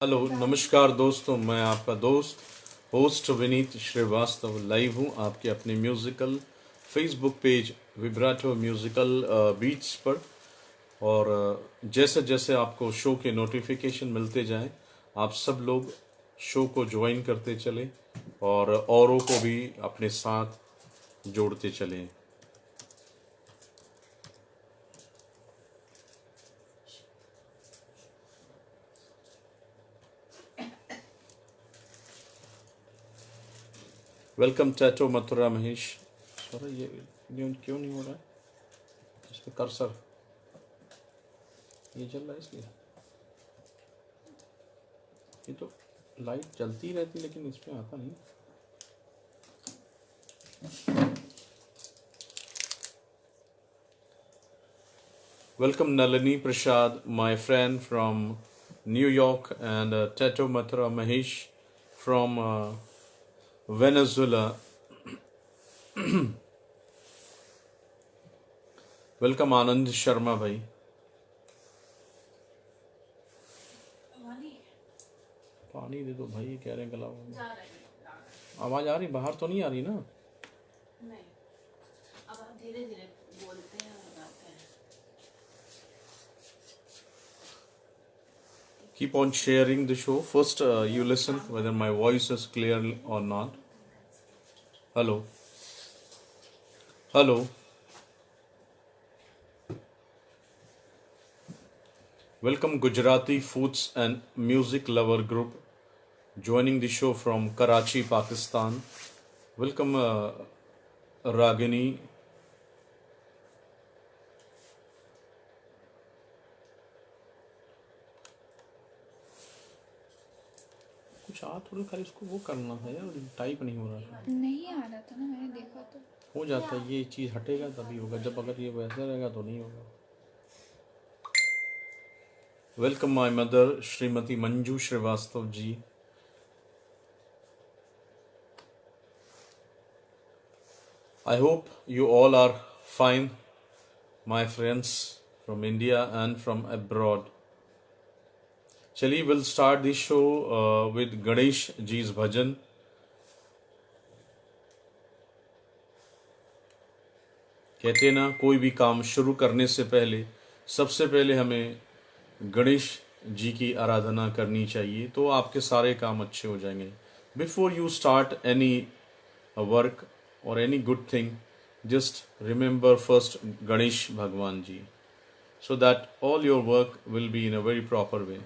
Hello नमस्कार दोस्तों, मैं आपका दोस्त होस्ट विनीत श्रीवास्तव लाइव हूँ आपके अपने musical Facebook page Vibrato musical beats पर। और जैसे जैसे आपको शो के नोटिफिकेशन मिलते जाएं, आप सब लोग शो को ज्वाइन करते चलें और औरों को भी अपने साथ जोड़ते चलें। Welcome tattoo Mathura Mahesh. Sir ये क्यों नहीं हो रहा है इस पे कर्सर? ये चल रहा है इसलिए। ये तो लाइट जलती रहती लेकिन इसमें आता नहीं। Welcome Nalini Prasad, my friend from New York, and टैटो Mathura Mahesh from Venezuela. Welcome Anand Sharma भाई। पानी दे दो भाई, कह रहे हैं गला। आवाज आ रही? बाहर तो नहीं आ रही ना? नहीं, अब आप धीरे धीरे बोलते हैं और गाते हैं। Keep on sharing the show. First, you listen whether my voice is clear or not. Hello. Hello. Welcome Gujarati Foods and Music Lover Group joining the show from Karachi, Pakistan. Welcome Ragini. कुछ थोड़ी खाली इसको वो करना है यार, type नहीं हो रहा है। नहीं आ रहा था ना, मैंने देखा तो हो जाता है, ये चीज़ हटेगा तभी होगा, जब अगर ये वैसा रहेगा तो नहीं होगा। Welcome my mother Shrimati Manju Srivastava ji. I hope you all are fine, my friends from India and from abroad. चलिए, we'll start this show with Ganesh जी's भजन। कहते हैं ना, कोई भी काम शुरू करने से पहले सबसे पहले हमें गणेश जी की आराधना करनी चाहिए, तो आपके सारे काम अच्छे हो जाएंगे। Before you start any work or any good thing, just remember first Ganesh Bhagwan ji, so that all your work will be in a very proper way.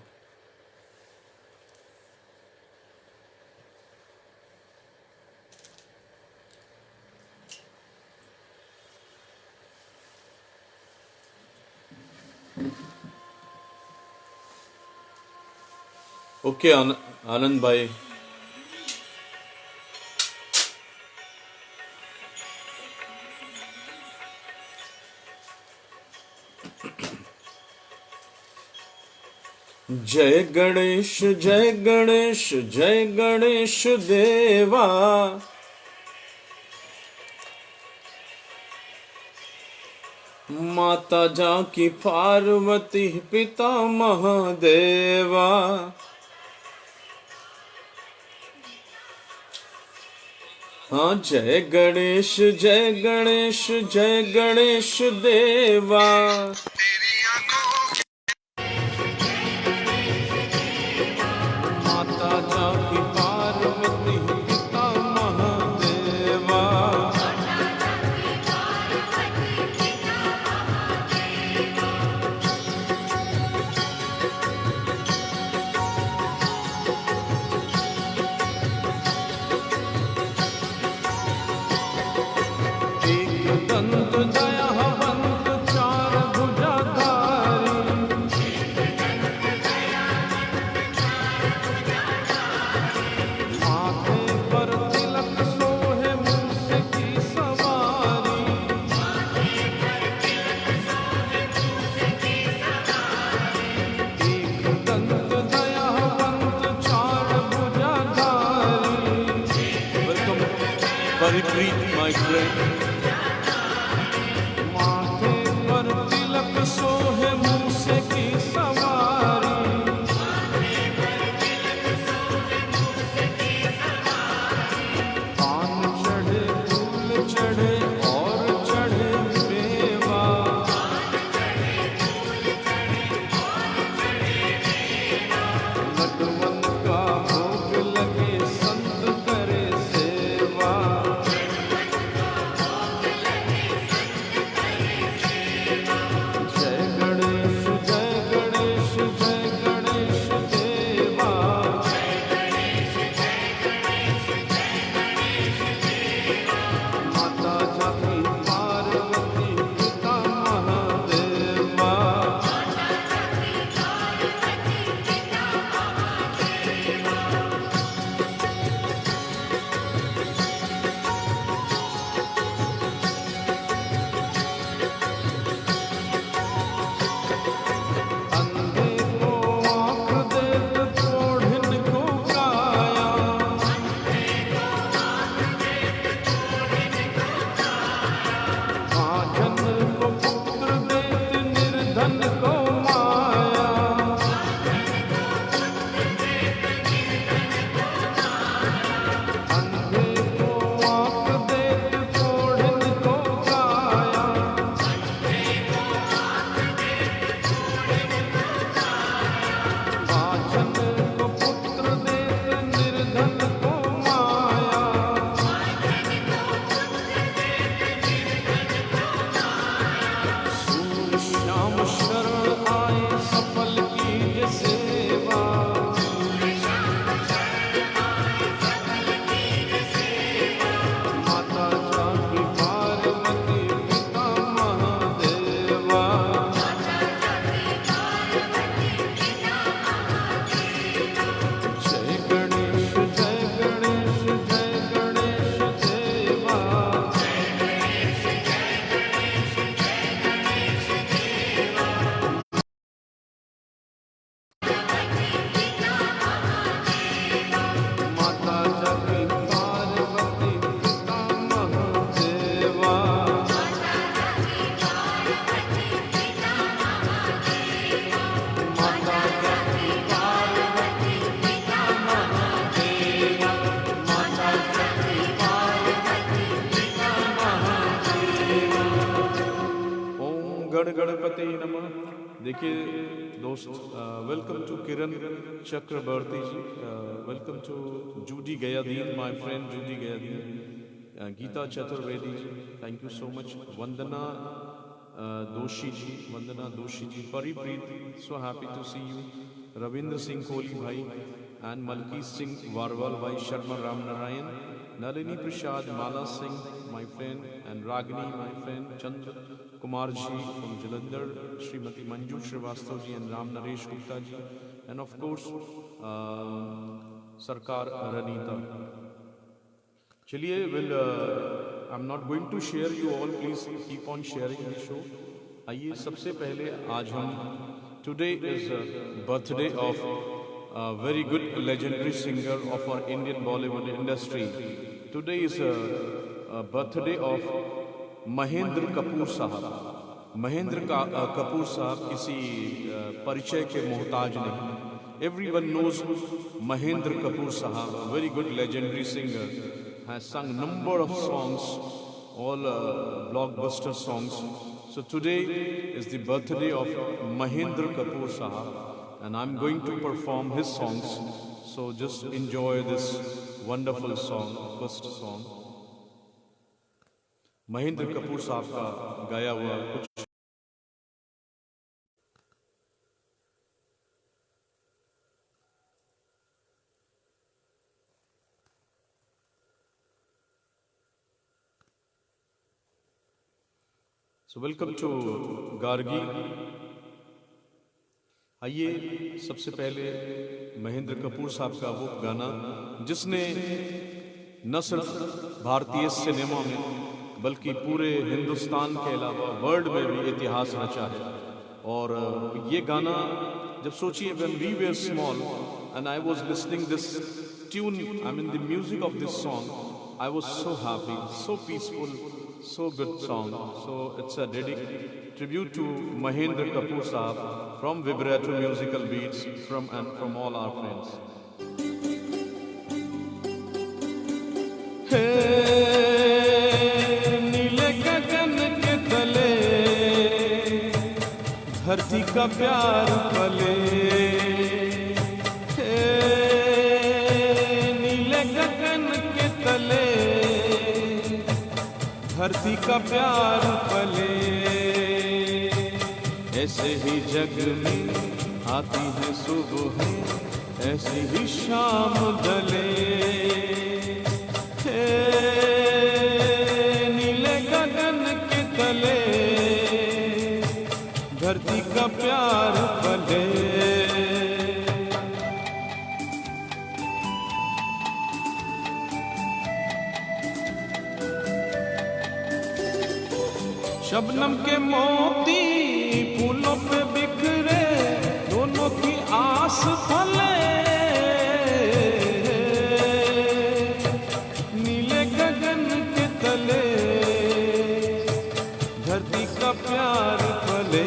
Okay, Anand bhai. जय गणेश जय गणेश जय गणेश देवा, माता जाकी पार्वती पिता महादेवा। हाँ, जय गणेश जय गणेश जय गणेश देवा। Haripreet, my friend. माथे पर तिलक सोहे मूसे की सवारी, माथे पर गण गणपते नमः। देखिए दोस्त, welcome to Kiran Chakravarti ji, welcome to Judy Gayadeen, my friend Judy Gayadeen, Geeta Chaturvedi ji, thank you so much. Vandana Doshi ji, Vandana Doshi ji, Paripreet, so happy to see you. Ravindra Singh Kohli भाई एंड मलकी सिंह वारवाल भाई, Sharma Ram Narayan, Nalini Prasad, Mala Singh my friend and Ragini my friend, Chandra Kumar ji from Jalandhar, Shrimati Manju Srivastava ji and Ram Naresh Gupta ji, and of course Sarkar Ranita. चलिए, will I am not going to share you all, please keep on sharing the show. आइए सबसे पहले आज हम, today is birthday of very good legendary singer of our Indian Bollywood industry. Today is a birthday of Mahendra Kapoor साहब। महेंद्र कपूर साहब किसी परिचय के मोहताज नहीं। Everyone knows Mahendra Kapoor साहब, a very good legendary singer, has sung number of songs, all blockbuster songs. So today is the birthday of Mahendra Kapoor साहब, and I'm going to perform his songs, so just enjoy this wonderful song, first song, Mahendra Kapoor साहब का गाया हुआ कुछ। So welcome to Gargi. आइए सबसे पहले महेंद्र कपूर साहब का वो गाना जिसने न सिर्फ भारतीय सिनेमा में बल्कि पूरे हिंदुस्तान के अलावा वर्ल्ड में भी इतिहास रचा है। और ये गाना जब सोचिए, when we were small and I was listening this tune, I mean the music of this song, I was so happy, so peaceful, so good song. So it's a tribute to Mahendra Kapoor Sahab from Vibrato Musical Beats, from all our friends. Hey, नीले गगन के तले धरती का प्यार पले, नीले गगन के तले धरती का प्यार पले, ऐसे ही जग में आती है सुबह, ऐसी ही शाम ढले, नीले गगन के तले धरती का प्यार पले। शबनम के मोती फूलों पे बिखरे, दोनों की आस फले, नीले गगन के तले धरती का प्यार पले।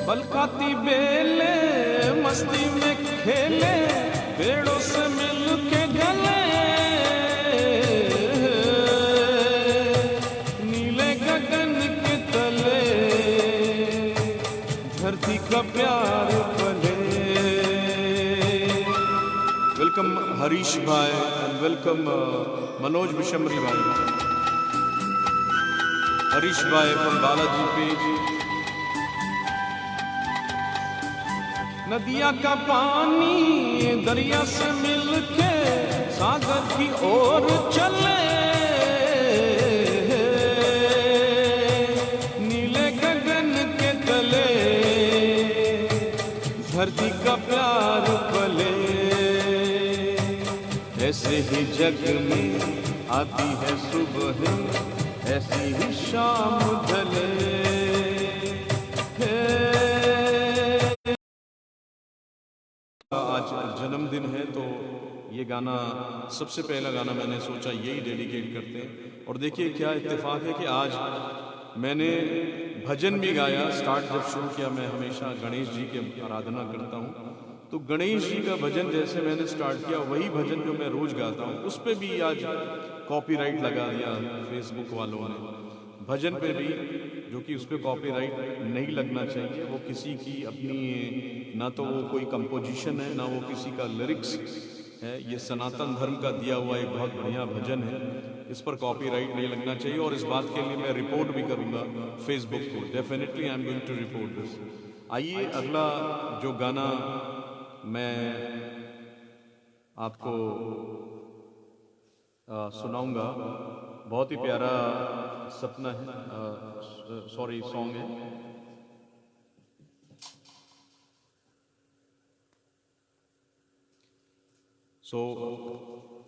बलकाती बेले मस्ती में खेले, पेड़ों से मिल के गले, नीले गगन के तले धरती का प्यार पले। वेलकम हरीश भाई एंड वेलकम मनोज विशमरी भाई, हरीश भाई फ्रॉम बालाजी पेज। नदिया का पानी दरिया से मिलके सागर की ओर चले, नीले गगन के तले धरती का प्यार पले, ऐसे ही जग में आती है सुबह, ऐसी ही शाम ढले। आज जन्मदिन है तो ये गाना सबसे पहला गाना मैंने सोचा यही डेडिकेट करते हैं। और देखिए क्या इत्तेफाक है कि आज मैंने भजन भी गाया। स्टार्ट जब शुरू किया, मैं हमेशा गणेश जी की आराधना करता हूँ, तो गणेश जी का भजन जैसे मैंने स्टार्ट किया, वही भजन जो मैं रोज गाता हूँ, उस पे भी आज कॉपीराइट लगा दिया फेसबुक वालों ने। भजन पे भी, जो कि उस पर कॉपीराइट नहीं लगना चाहिए, वो किसी की अपनी, ना तो वो कोई कंपोजिशन है, ना वो किसी का लिरिक्स है, ये सनातन धर्म का दिया हुआ एक बहुत बढ़िया भजन है, इस पर कॉपीराइट नहीं लगना चाहिए। और इस बात के लिए मैं रिपोर्ट भी करूंगा फेसबुक को, definitely I am going to report this. आइए अगला जो गाना मैं आपको सुनाऊंगा, बहुत ही प्यारा सपना है, सॉरी सॉन्ग है। So,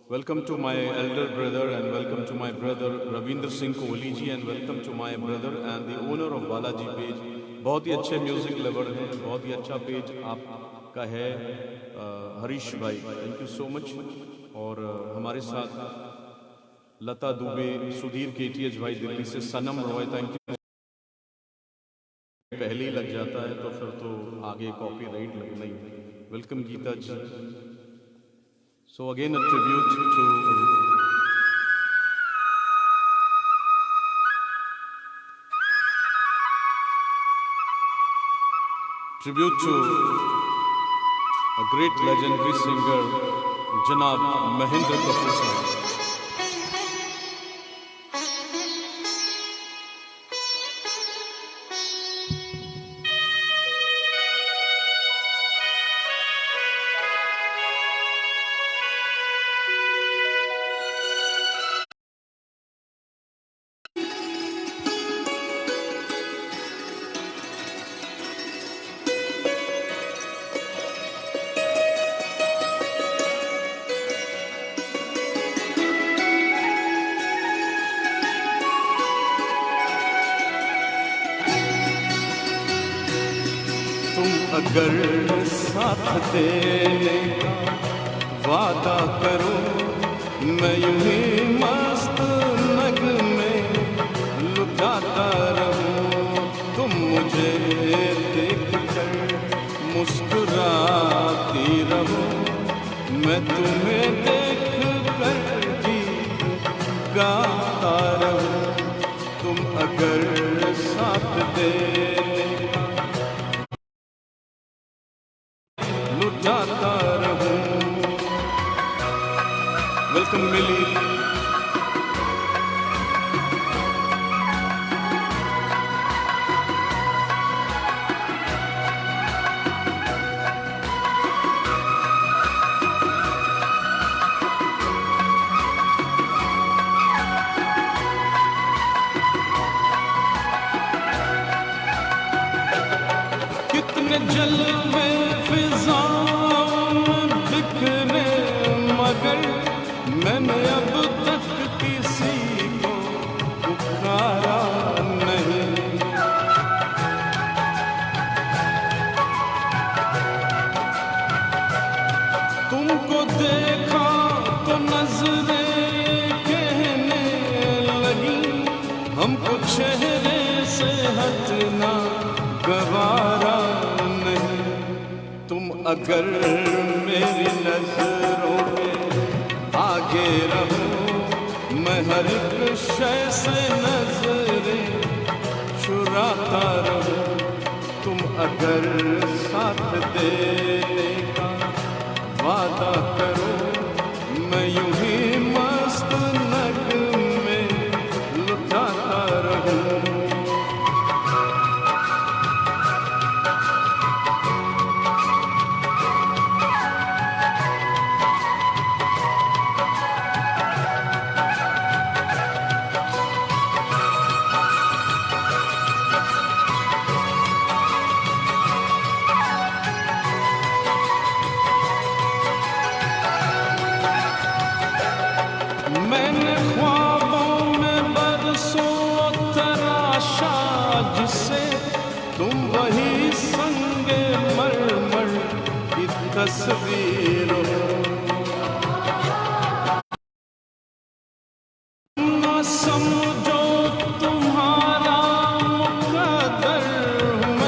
welcome to my elder brother and welcome to my brother Ravindra Singh Kohli ji and welcome to my brother and the owner of Balaji page। बहुत ही अच्छे म्यूजिक लवर हैं, बहुत ही अच्छा पेज आपका है हरीश भाई, thank you so much. और हमारे साथ लता दुबे, सुधीर केटीएच भाई दिल्ली से, सनम रॉय, थैंक यू। पहले ही लग जाता है तो फिर तो आगे कॉपीराइट लगना ही है। Welcome Geeta ji. So again a tribute to a great legendary singer, Janab Mahendra Kapoor Sahab। अगर साथ देने का वादा करो, मैं यूं ही मस्त नग में लुटाता रहूं। तुम मुझे देख कर मुस्कुराती रहो, मैं तुम्हें देख कर गीत गाता रहूं। तुम अगर साथ देने जाता रहूं। वेलकम मिली। कितने जलवे मैंने अब तक किसी को पुकारा नहीं। तुमको देखा तो नजरें कहने लगी, हमको चेहरे से हटना गवारा नहीं। तुम अगर मेरी नजरों आगे रहो, मैं हर एक शय से नजरें चुराता रहूं। तुम अगर साथ देने का वादा करो, मैं यूं ही मस्त नग में लुटाता रहूं। मैंने ख्वाबों में बरसों तराशा जिसे, तुम वही संगे मरमर की तस्वीर हो। ना समझो तुम्हारा मुकद्दर हूँ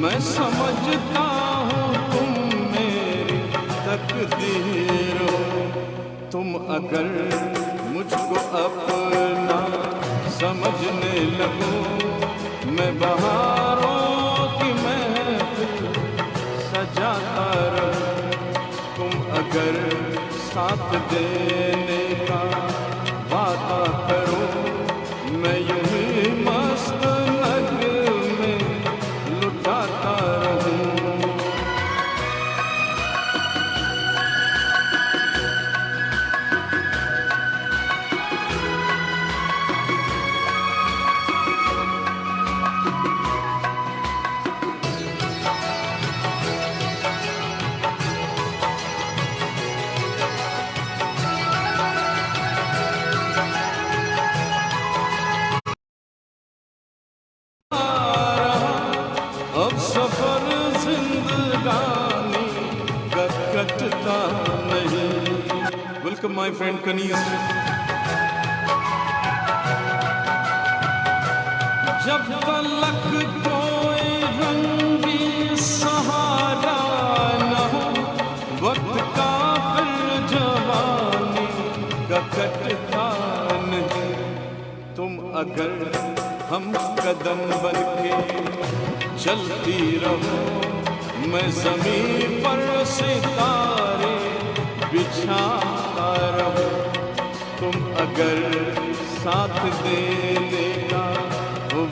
मैं समझता हूँ तुम अगर मुझको अपना समझने लगो, मैं बहारों की महफिल सजाता रहूं। तुम अगर साथ देने का वादा करो, मैं यूं ही मस्त नगमे लुटाता रहूं। अब सफर जिंदगानी का कटता नहीं। Welcome my friend Kaneez. जब तलक कोई रंगी सहारा न हो, वक्त का फिर जवानी का कटता नहीं। तुम अगर हम कदम बनके चलती रहो, मैं ज़मीन पर सितारे बिछाता रहूं। तुम अगर साथ देने का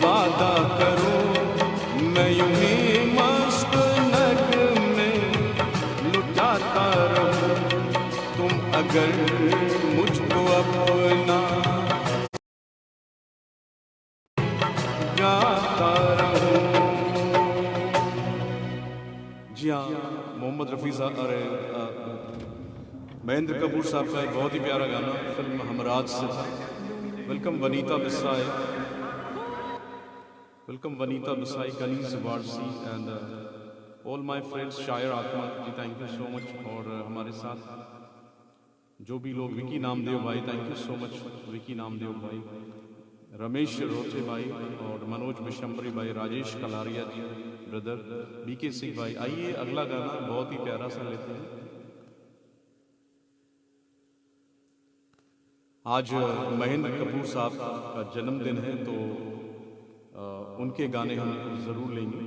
वादा करो, मैं यूं ही मस्त नगमे लुटाता रहूं। तुम अगर मुझको अपना गाता रहूं। जी हाँ, मोहम्मद रफ़ी साहब, अरे महेंद्र कपूर साहब का एक बहुत ही प्यारा गाना फिल्म हमराज से था। Welcome Vanita Bisai, welcome Vanita Bisai, Kaneez Warsi and all my friends. शायर Atma ji, thank you so much. और हमारे साथ जो भी लोग, विकी नामदेव भाई, thank you so much Vicky Namdev भाई, रमेश रोचे भाई और मनोज बिशंबरी भाई, राजेश कलारिया जी ब्रदर, बीके सिंह भाई। आइए अगला गाना बहुत ही प्यारा सा लेते हैं। आज महेंद्र कपूर साहब का जन्मदिन है, तो उनके गाने हम जरूर लेंगे।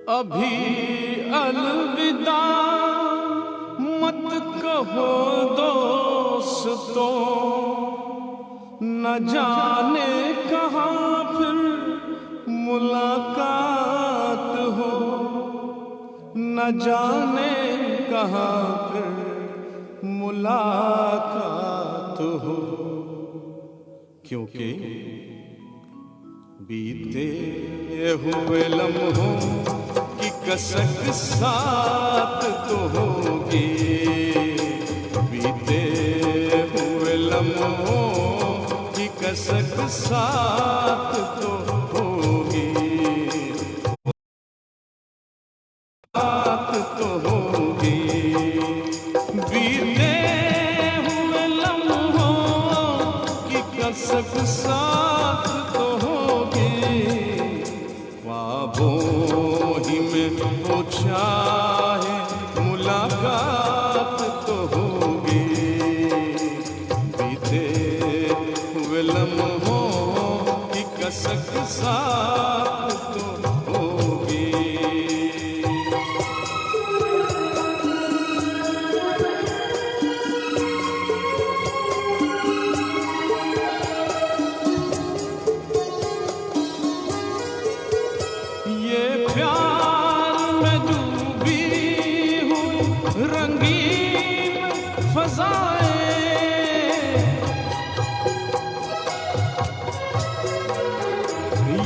अभी अलविदा मत कहो दोस्तों, न जाने कहाँ फिर मुलाकात हो, न जाने कहाँ फिर मुलाकात हो। क्योंकि बीते हुए लम्हों की कसक साथ तो होगी, बीते हुए लम्हों की कसक साथ तो होगी, साथ तो होगी। बीते हुए लम्हों की कसक साथ तो होगी, ख्वाबों ही में पूछा है मुलाकात तो होगी, बीते हुए लम्हों की कसक साथ तो होगी। ये प्यार में डूबी हुई रंगीन फज़ाएं,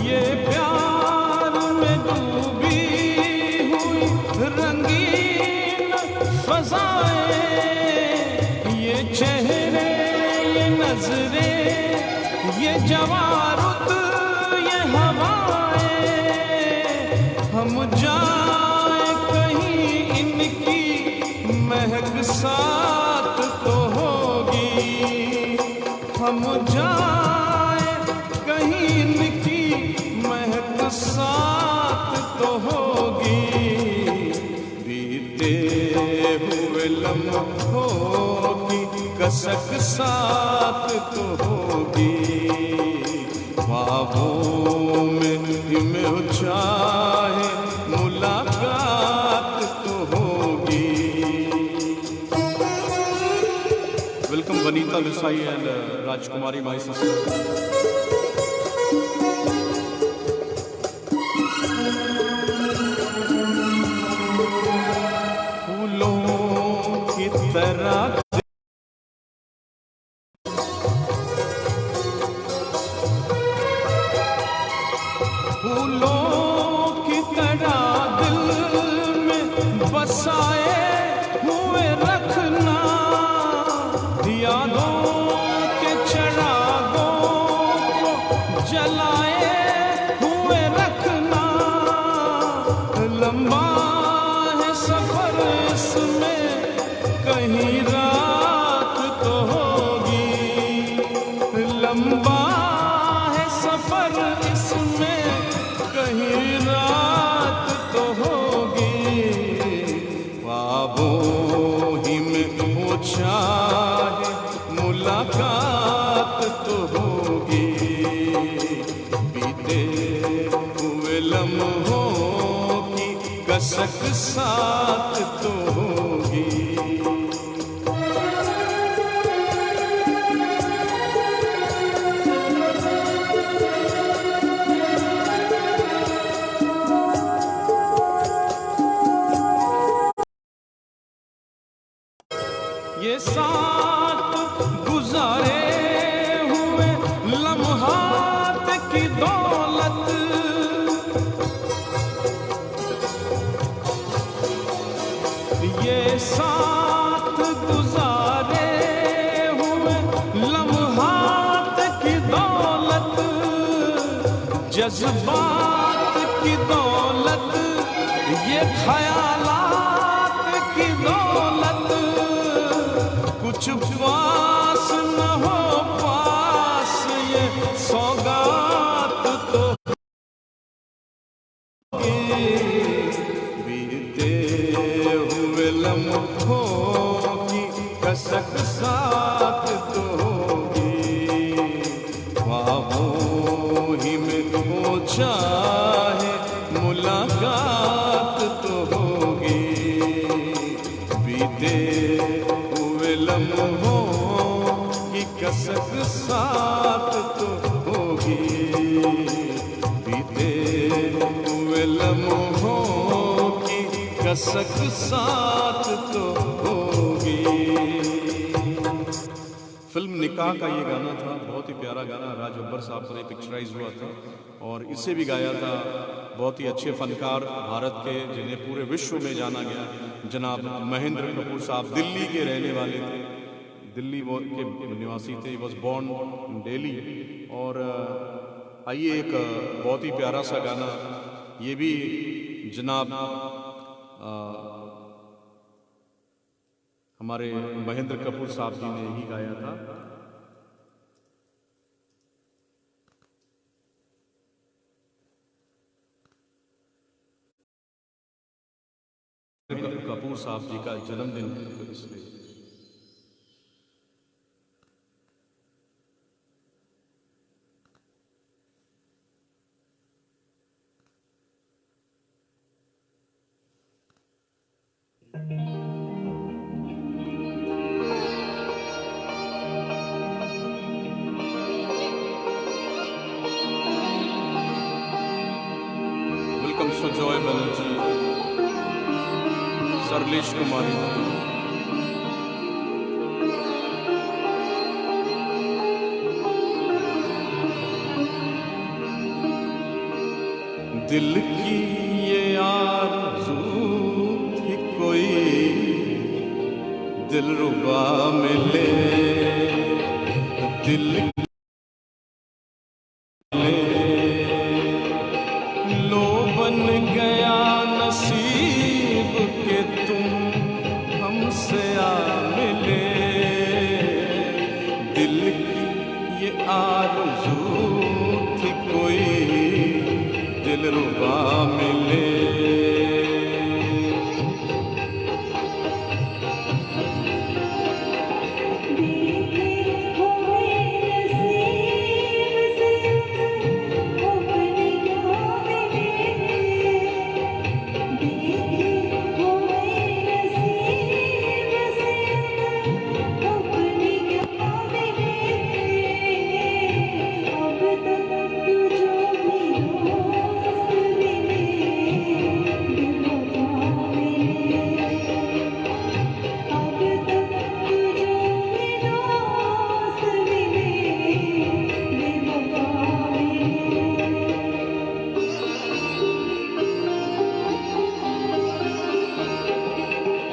ये प्यार में डूबी हुई रंगीन फज़ाएं, ये चेहरे, ये नजरें, ये जवारुत ये हवाएं हम जाए कहीं इनकी महक साथ तो होगी, हम जाए कहीं इनकी महक साथ तो होगी, बीते हुए लम्हों की कसक साथ तो होगी, ख्वाबों में हो चाहे मुलाकात तो होगी। Welcome Vanita Desai and Rajkumari my sister. फूलों की तरह फूलों की तरह दिल में बसाए हुए रखना, यादों के चिरागों को जलाए हुए रखना, लंबा है सफर इसमें कहीं रात तो होगी, लंबा है सफर इसमें कहीं रात तो होगी, ख्वाबों ही में हो चाहे मुलाकात तो होगी, बीते हुए लम्हों की कसक साथ तो होगी। ये साथ गुजारे हुए लम्हात की दौलत, ये साथ गुजारे हुए लम्हात की दौलत, जज्बात की दौलत, ये ख्यालात की दौलत, कुछ पास न हो पास ये सौगात तो बीते हुए लम्हों की कसक साथ तो होगी, ख्वाबों ही में हो चाहे मुलाकात तो होगी, बीते लम्हों की कसक साथ तो होगी, बीते हुए लम्हों की कसक साथ तो होगी। फिल्म निकाह का ये गाना था, बहुत ही प्यारा गाना, राज बब्बर साहब से पिक्चराइज हुआ था और इसे भी गाया था बहुत ही अच्छे फनकार भारत के, जिन्हें पूरे विश्व में जाना गया, जनाब महेंद्र कपूर साहब। दिल्ली के रहने वाले थे, दिल्ली वो के निवासी थे, वॉज बॉर्न इन दिल्ली। और आइए एक बहुत ही प्यारा सा गाना, ये भी जनाब हमारे महेंद्र कपूर साहब जी ने ही गाया था। कपूर साहब जी का जन्मदिन है तो इसलिए वेलकम सुजॉय बनर्जी, सरलेश कुमारी, दिल की ये आरज़ू थी कोई दिलरुबा मिले, दिल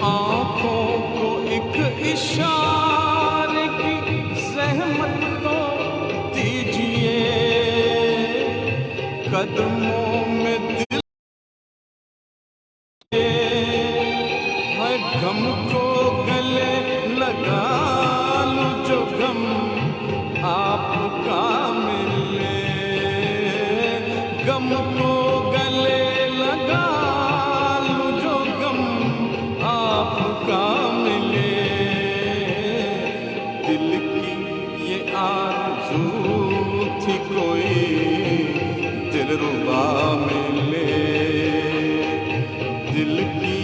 आंखों को एक इशारे की ज़हमत तो दीजिए, कदमों में दिल है, गम को गले लगा लूं जो गम आपका मिले, गम को गले लगा लूं जो गम आपका मिले, दिल की ये आरज़ू थी कोई दिलरुबा मिले, दिल की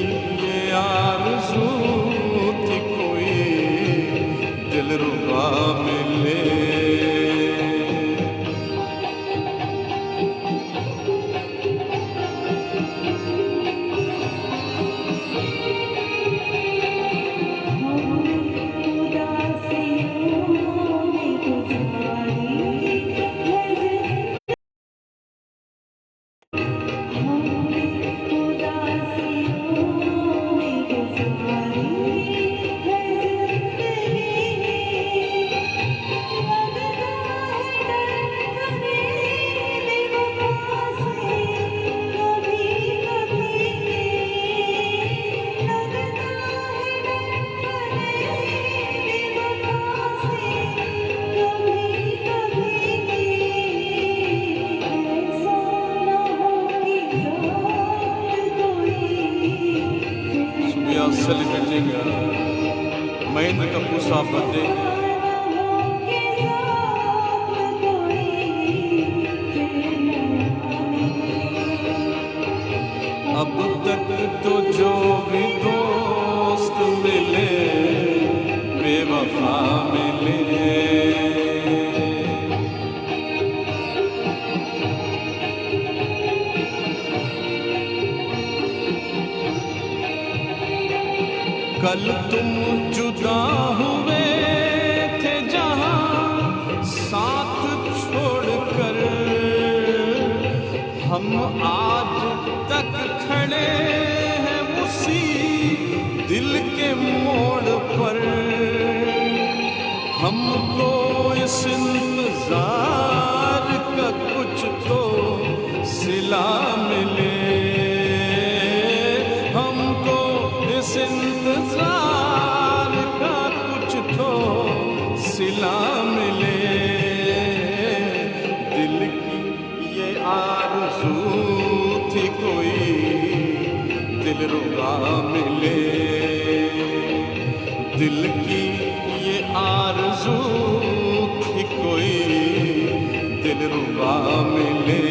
ये आरज़ू थी कोई दिलरुबा मिले। We are celebrating Mahendra Kapoor साहब बर्थडे। अब तक तो जो भी दोस्त मिले बेवफा मिले, कल तुम जुदा हुए थे जहां साथ छोड़कर, हम आज तक खड़े हैं उसी दिल के मोड़ पर, हमको इस इंतजार का कुछ तो सिला मिले, हमको इस इंतजार का कुछ तो सिला मिले, दिल की ये आरज़ू थी कोई दिलरुबा मिले, दिल की ये आरज़ू थी कोई दिलरुबा मिले।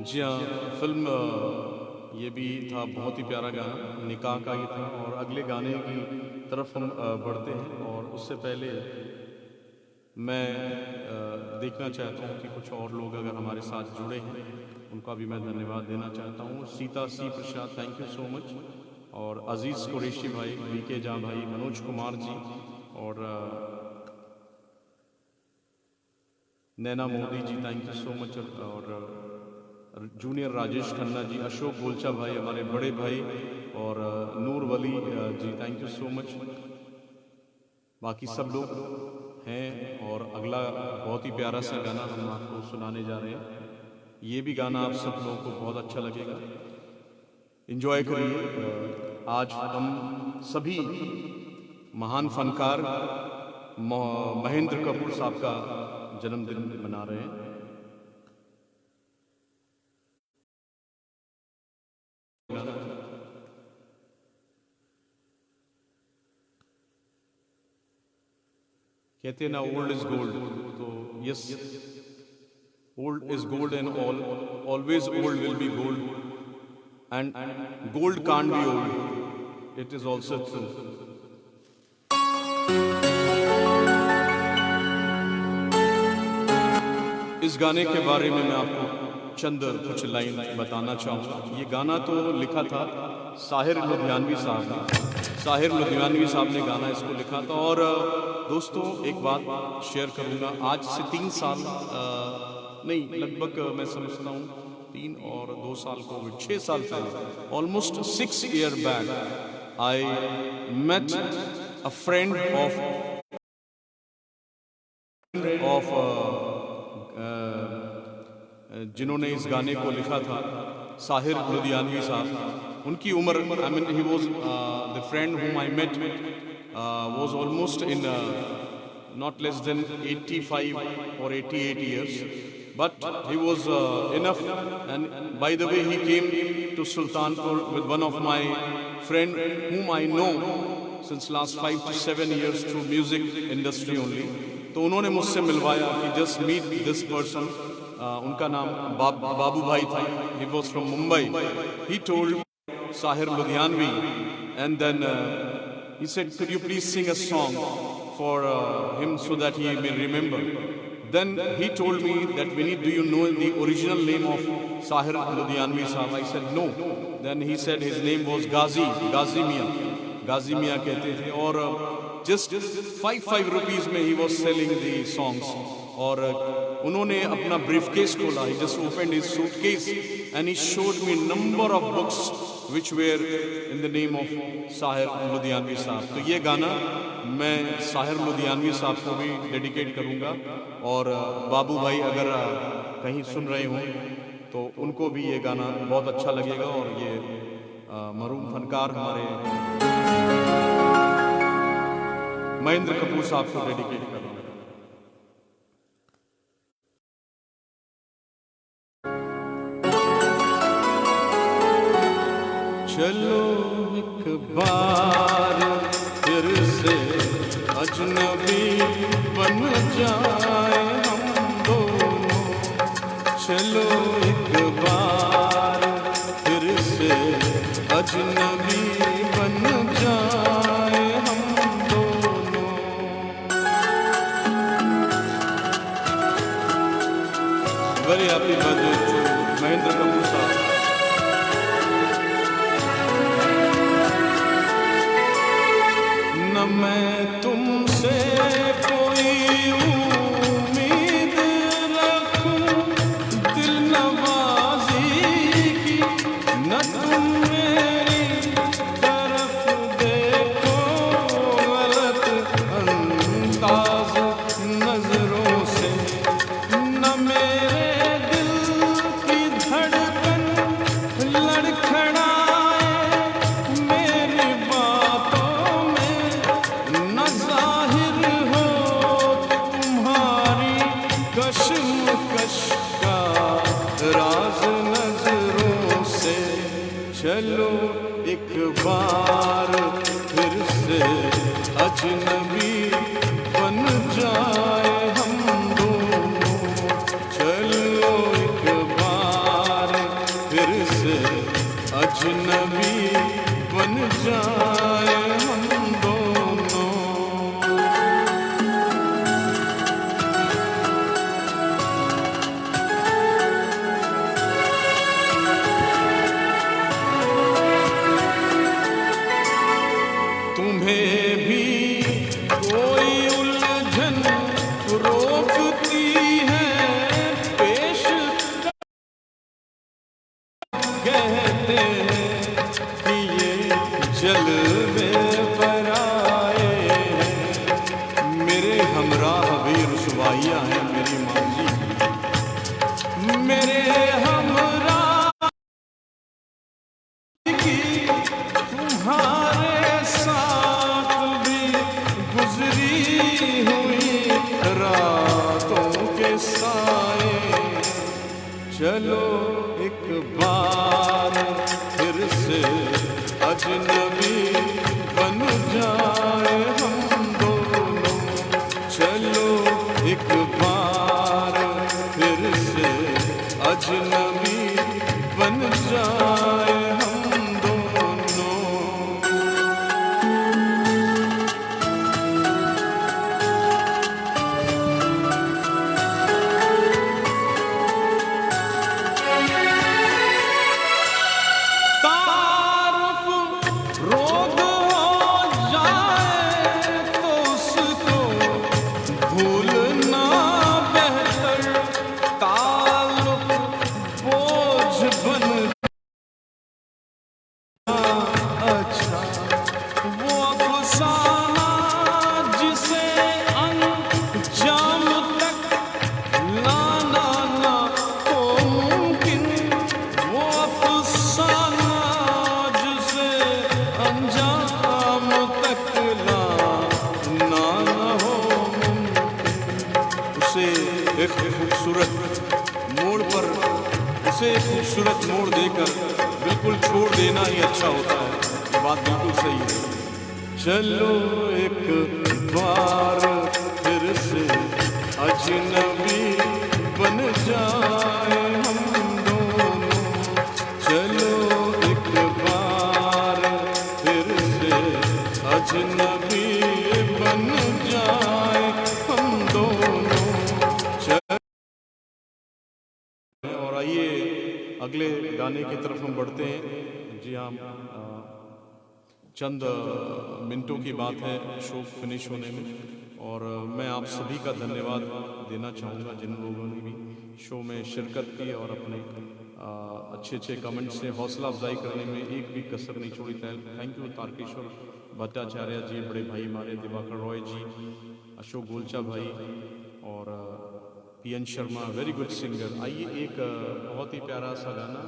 जी हाँ, फिल्म ये भी था बहुत ही प्यारा गाना, निकाह का ही था। और अगले गाने की तरफ हम बढ़ते हैं, और उससे पहले मैं देखना चाहता हूँ कि कुछ और लोग अगर हमारे साथ जुड़े हैं उनका भी मैं धन्यवाद देना चाहता हूँ। सीता सी प्रसाद, थैंक यू सो मच, और अजीज़ कुरैशी भाई, बीके जहाँ भाई, मनोज कुमार जी, और नैना Modi ji, thank you so much, और जूनियर राजेश खन्ना जी, अशोक गोलचा भाई हमारे बड़े भाई, और नूर वली जी, थैंक यू सो मच। बाकी सब लोग हैं, और अगला बहुत ही प्यारा सा गाना हम आपको सुनाने जा रहे हैं। ये भी गाना आप सब लोगों को बहुत अच्छा लगेगा, एंजॉय करिए। आज हम सभी महान फनकार महेंद्र कपूर साहब का जन्मदिन मना रहे हैं। कहते हैं ना, ओल्ड इज गोल्ड, तो yes, old is gold and always old will be gold, and gold can't be old, it is also true. इस गाने के बारे में मैं आपको चंद कुछ लाइन बताना चाहूँगा। ये गाना तो लिखा था साहिर लुधियानवी साहब ने। साहिर लुधियानवी साहब ने गाना इसको लिखा था। और दोस्तों एक बात शेयर करूँगा, आज से 3 साल नहीं, लगभग मैं समझता हूँ 3 और 2 साल कोविड, 6 साल पहले, almost 6 year back I met a friend of जिन्होंने इस गाने को लिखा था, साहिर लुधियानवी साहब। उनकी उम्र, I mean he was the friend whom I met was almost in not less than 85 or 88 years, but he was enough. And by the way, he came to Sultanpur with one of my friend whom I know since last 5 to 7 years through music industry only. तो उन्होंने मुझसे मिलवाया कि just meet this person. उनका नाम बाबू भाई था. He was from Mumbai. He told Sahir Ludhianvi, and then he said, could you please sing a song for him so that he may remember. Then he told me that, Vineet, do you know the original name of Sahir Ludhianvi Sahab? I said no. Then he said his name was Ghazi Mia कहते थे. और just 5 rupees में he was selling the songs. और उन्होंने अपना briefcase खोला. He just opened his suitcase and he showed me number of books which were in the name of Sahir Ludhianvi Sahab. तो ये गाना मैं साहिर लुधियानवी साहब को भी डेडिकेट करूंगा. और बाबू भाई अगर कहीं सुन रहे हों तो उनको भी ये गाना बहुत अच्छा लगेगा. और ये मरहूम फनकार हमारे महेंद्र कपूर साहब को डेडिकेट करूंगा. चलो एक बार फिर से अजनबी बन जाए हम दोनों. चलो एक बार फिर से अजनबी बन जाए हम दोनों. Very happy birthday to Mahendra Kapoor साहब. न मैं तुमसे कोई उम्मीद रखूं दिल नवाजी की, न तुम मेरी तरफ देखो गलत अंदाज नजरों से. न मेरे दिल की धड़कन लड़खड़ाए मेरी बातों में, न जाहिर हो तुम्हारी कश्मकश का राज नजरों से. चलो एक बार फिर से अजनबी बन जाए हम दोनों. चलो एक बार फिर से अजनबी बन जाए हम दोनों. तुम्हें भी कोई उलझन रोकती है पेश, कहते हैं कि ये जलवे पर आए हैं. मेरे हमराह भी रुसवाइयाँ हैं मेरी माजी की. मेरे हमराह की तुम्हारे साथ भी गुजरी हुई रातों के साए. चलो एक बार फिर से अजनबी बन जाए हम दोनों. चलो एक बार फिर से अजनबी बन जाए हम दोनों. एक खूबसूरत मोड़ पर उसे खूबसूरत मोड़ देकर बिल्कुल छोड़ देना ही अच्छा होता है। ये बात बिल्कुल सही है। चलो एक बार फिर से अजनबी बन जाए हम दोनों, चलो एक बार फिर से अजनबी बन जाए हम दोनों। और आइए अगले गाने की तरफ हम बढ़ते हैं। जी हाँ, चंद मिनटों की बात है शो फिनिश होने में, और मैं आप सभी का धन्यवाद देना चाहूँगा जिन लोगों ने भी शो में शिरकत की और अपने अच्छे अच्छे कमेंट से हौसला अफजाई करने में एक भी कसर नहीं छोड़ी। थैंक यू तारकेश्वर भट्टाचार्य जी, बड़े भाई हमारे दिवाकर रॉय जी, अशोक गोलचा भाई और PN Sharma, very good singer. आइए एक बहुत ही प्यारा सा गाना।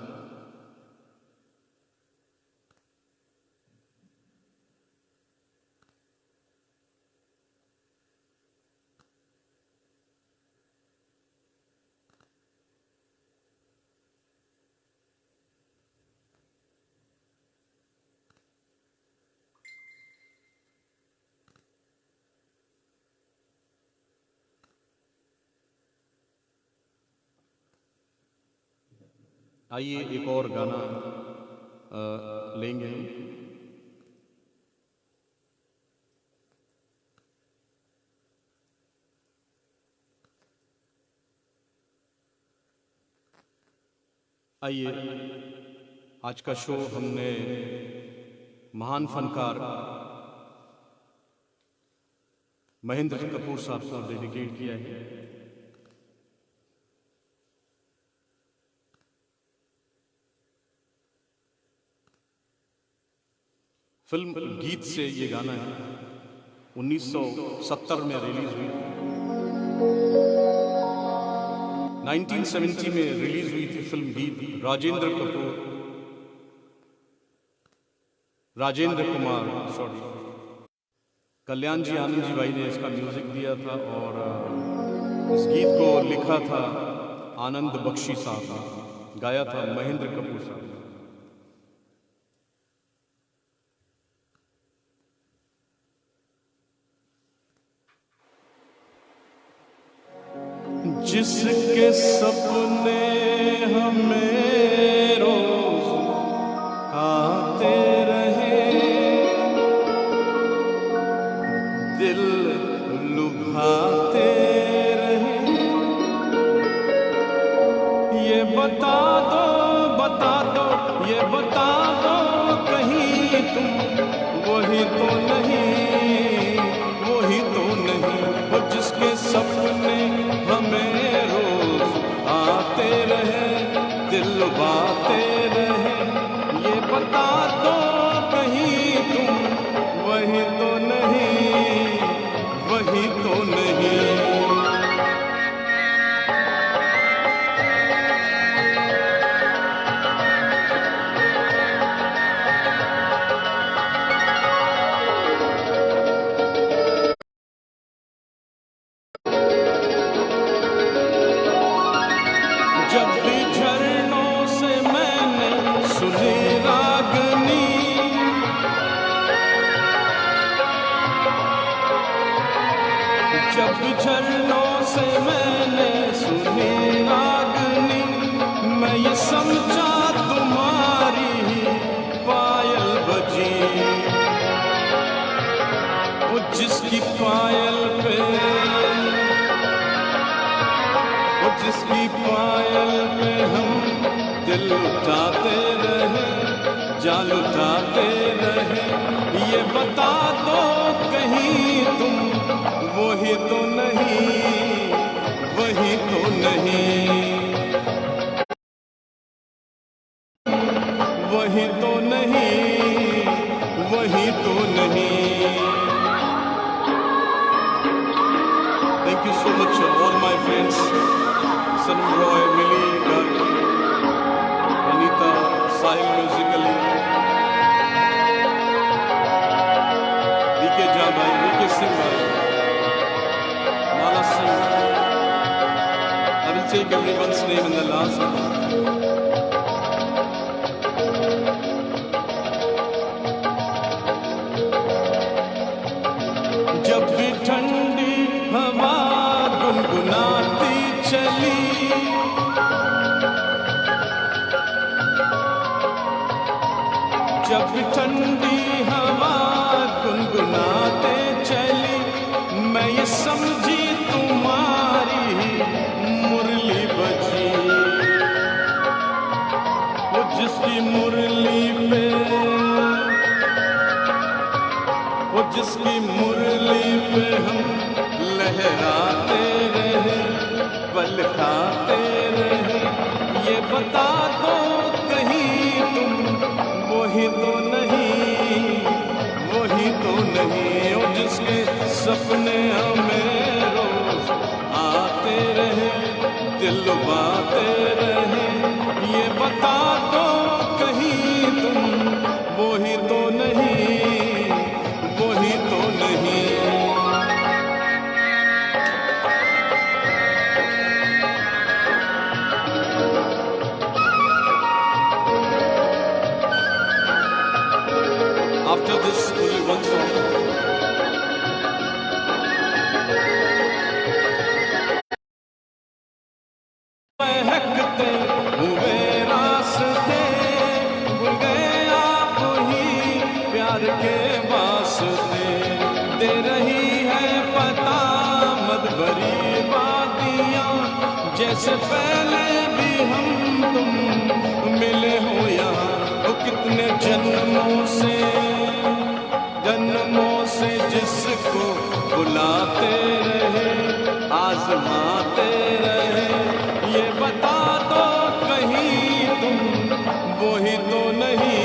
आइए एक और गाना लेंगे हम। आइए, आज का शो हमने महान फनकार महेंद्र कपूर साहब को डेडिकेट किया है। फिल्म गीत से ये गाना है, 1970 में रिलीज हुई, 1970 में रिलीज हुई थी फिल्म गीत। राजेंद्र कुमार कल्याण जी आनंद जी भाई ने इसका म्यूजिक दिया था, और इस गीत को लिखा था आनंद बख्शी साहब ने, गाया था महेंद्र कपूर साहब ने। जिसके सपने हमें रोज आते रहे, दिल लुभाते रहे, ये बता दो ये बता दो कहीं तुम वही तो नहीं, वही तो नहीं। वो जिसके सपने हमें रोज आते रहे, दिल लुभाते रहे, ये बता दो कहीं तुम वही तो नहीं, वही तो नहीं। जब भी झरनों से मैंने सुनी रागनी, जब भी झरनों से मैंने सुनी रागनी, मैं ये समझा तुम्हारी पायल बजी। वो जिसकी पायल पे, जिसकी पायल पे हम दिल उठाते रहे, जान उठाते रहे, ये बता दो कहीं तुम वही तो नहीं, वही तो नहीं, वही तो नहीं, वही तो नहीं। Thank you so much all my friends, Sanam Roy, Mili Garg, Anita, Sahil musically, VK जा भाई, वीके सिंह भाई, माला Singh, take everyone's name in the last. जब भी ठंडी हवा गुनगुनाती चली, जब भी ठंडी हवा गुनगुनाते चली, मैं ये समझी तुम्हारी मुरली बजी। वो जिसकी मुरली पे, वो जिसकी मुरली पे हम लहराते रहे, पल खाते रहे, ये बता दो कहीं तुम वही तो नहीं, वही तो नहीं। वो जिसके सपने हमें रोज आते रहे, दिल बाते रहे, ये बता दो कहीं तुम वही तो नहीं, वही तो नहीं। After this, only one song. महकते हुए रास्ते भूल गए आप ही प्यार के वास्ते। दे रही है पता मद भरी वादियाँ, जैसे पहले भी हम तुम मिले हो यहाँ। वो कितने जन्मों से जिसको बुलाते रहे, आजमाते रहे, ये बता दो कहीं तुम वही तो नहीं,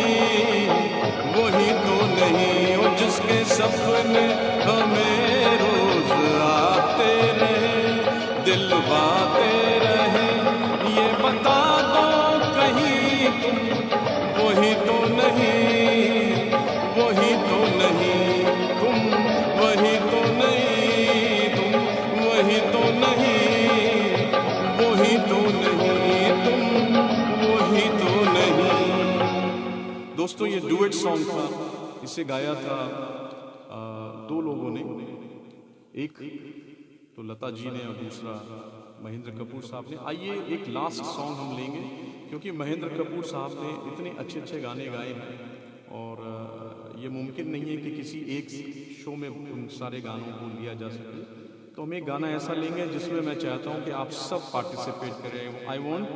वही तो नहीं। वो जिसके सपने हमें रोज आते रहे, दिल बाते रहे, ये बता दो कहीं तुम वही तो नहीं, वही तो नहीं। तुम वही तो नहीं, तुम वही तो नहीं, वही तो नहीं, तुम वही तो नहीं। दोस्तों, ये डुएट सॉन्ग था, इसे गाया था दो लोगों ने, एक तो लता जी ने और दूसरा महेंद्र कपूर साहब ने। आइए एक लास्ट सॉन्ग हम लेंगे, क्योंकि महेंद्र कपूर साहब ने इतने अच्छे अच्छे गाने गाए हैं और ये मुमकिन नहीं है कि किसी एक शो में उन सारे गानों को लिया जा सके। तो हम एक गाना ऐसा लेंगे जिसमें मैं चाहता हूं कि आप सब पार्टिसिपेट करें। I want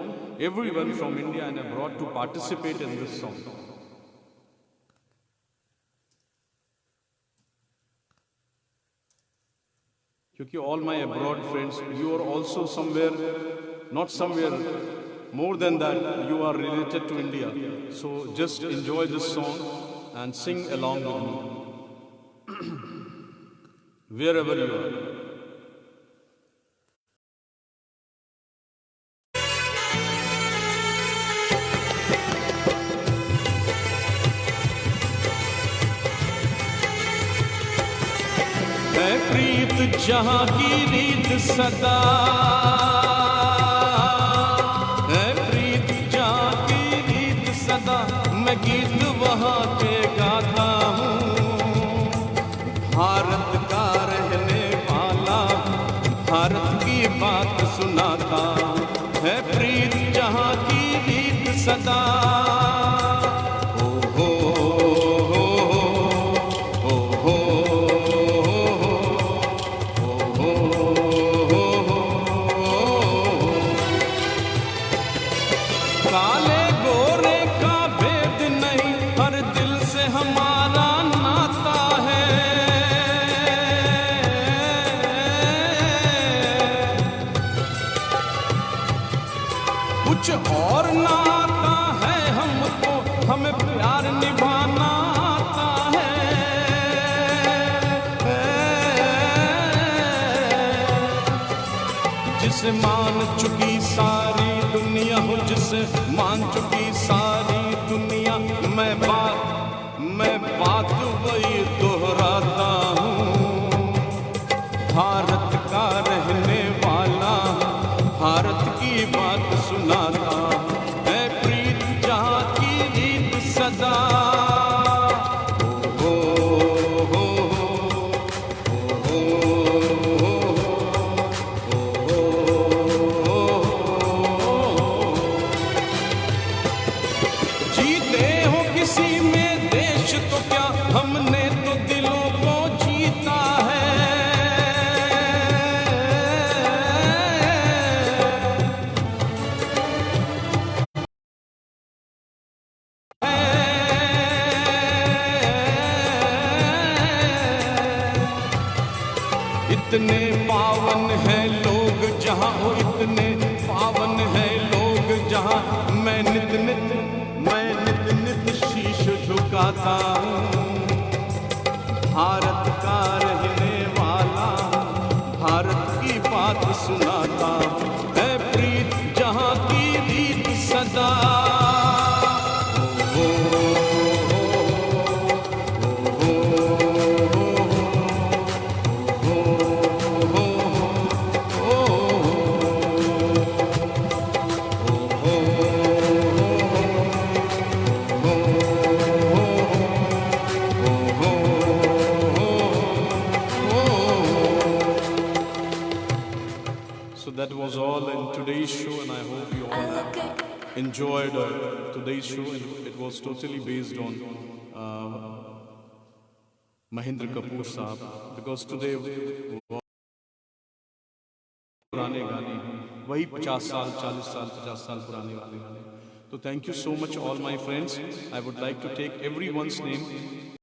everyone from India and abroad to participate in this song. क्योंकि all my abroad friends, you are also somewhere, not somewhere, more than that, you are related to India. So just enjoy this song and sing along with me wherever you are. है प्रीत जहां की रीत सदा, मैं गीत वहाँ के गाता हूँ। भारत का रहने वाला भारत की बात सुनाता, है प्रीत जहाँ की रीत सदा। ओ हो हो हो हो हो हो हो। काले गोरे का भेद नहीं, हर दिल से हमारा नाता है। कुछ और नाता है हमको, हमें प्यार निभाना आता है। जिसे मान चुकी सारी दुनिया हो, जिसे मान चुकी सारी दुनिया, मैं बात वही दोहराता हूँ। भारत का रहने वाला भारत की इतने पावन हैं लोग जहाँ, ओ इतने पावन हैं लोग जहाँ, मैं नित नित शीश झुकाता हूँ। भारत का रहने वाला, भारत की बात सुनाता हूँ। है प्रीत जहाँ की रीत सदा, So that was all in today's show, and I hope you all have enjoyed today's show. And it was totally based on Mahendra Kapoor Saab, because today पुराने गाने वही 50 साल 40 साल 50 साल पुराने वाले गाने. So thank you so much all my friends. I would like to take everyone's name